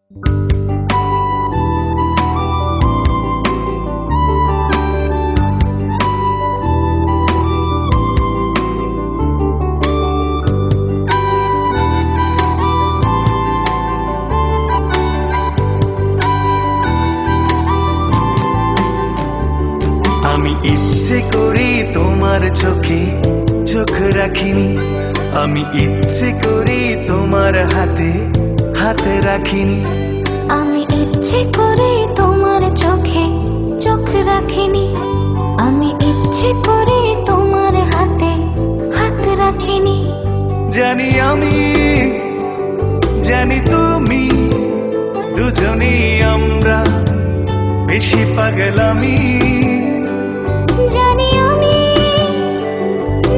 আমি ইচ্ছে করি তোমার চোখে চোখ রাখিনি, আমি ইচ্ছে করি তোমার হাতে হাত রাখিনি। আমি ইচ্ছে করি তোমার চোখে চোখ রাখিনি, আমি ইচ্ছে করি তোমার হাতে হাত রাখিনি। জানি আমি জানি তুমি, দুজনেই আমরা বেশি পাগলামি। জানি আমি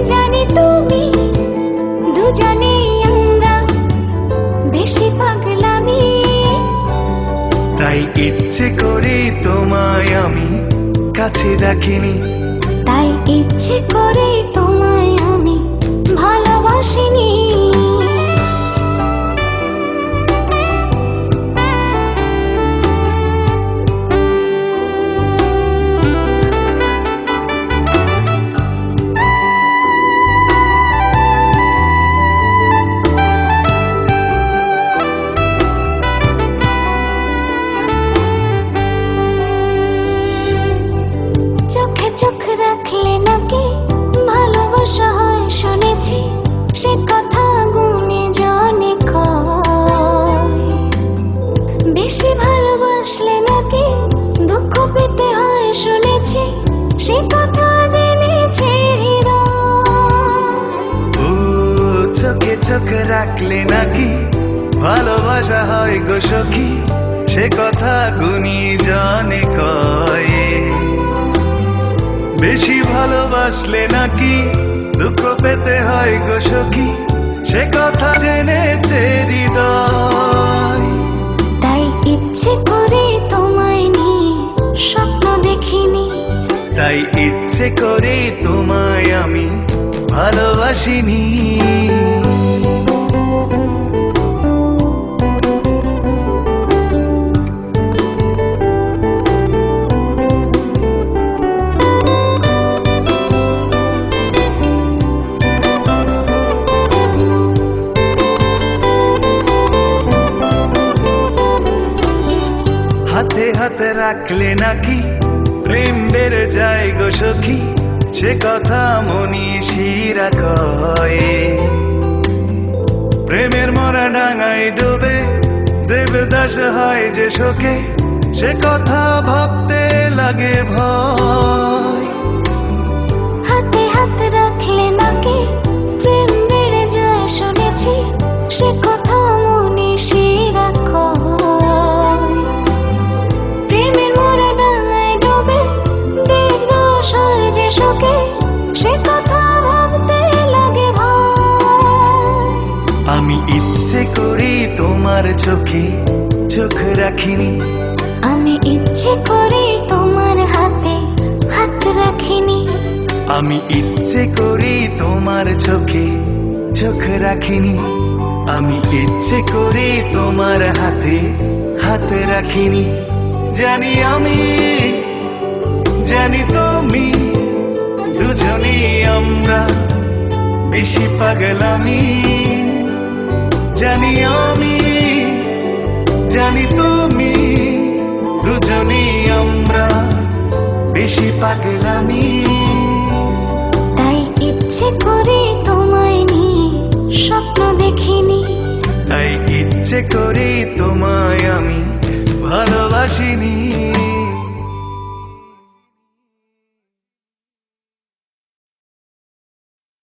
জানি তুমি, দুজনেই আমরা বেশি পাগলামি। তাই ইচ্ছে করি তোমায় আমি কাছে রাখিনি, তাই ইচ্ছে করি তোমায় আমি ভালোবাসিনি। চোখে চোখ রাখলে নাকি ভালোবাসা হয় শুনেছি, সে কথা গুনে জনে কয়। বেশি ভালোবাসলে নাকি দুঃখ পেতে হয় শুনেছি, সে কথা জেনেছে হৃদয়। ও চোখে চোখ রাখলে নাকি ভালোবাসা হয় গো সখী, সে কথা গুনি জানে কয়। বেশি ভালোবাসলে নাকি দুঃখ পেতে হয় গো সখী, সে কথা জেনেছে হৃদয়। তাই ইচ্ছে করে তোমায় নিয়ে স্বপ্ন দেখিনি, তাই ইচ্ছে করে তোমায় আমি ভালোবাসিনি। হাতে হাতে রাখলে নাকি প্রেম বেড়ে যায় গো সখী, সে কথা মনীষীরা কয়। প্রেমের মরা ডাঙায় ডুবে দেবদাস হয় যে শোকে, সে কথা ভাবতে লাগে ভয়। হাতে হাত রাখলে নাকি প্রেম বেড়ে যায় শুনেছি, সে কথা মনীষীরা কয়। প্রেমের মোরা ডাঙায় ডুবে দেবদাস হয় যে শোকে, সে কথা ভাবতে লাগে ভয়। আমি ইচ্ছে করি তোমার চোখে চোখ রাখিনি, আমি ইচ্ছে করি তোমার হাতে হাত রাখিনি। আমি ইচ্ছে করি তোমার চোখে চোখ রাখিনি, আমি ইচ্ছে করি তোমার হাতে হাত রাখিনি। জানি আমি জানি তুমি, দুজনেই আমরা বেশি পাগলামি। জানি আমি জানি তুমি, দুজনেই আমরা বেশি পাগলামি। তাই ইচ্ছে করে তোমায় নিয়ে স্বপ্ন দেখিনি, তাই ইচ্ছে করি তোমায় আমি ভালোবাসিনি।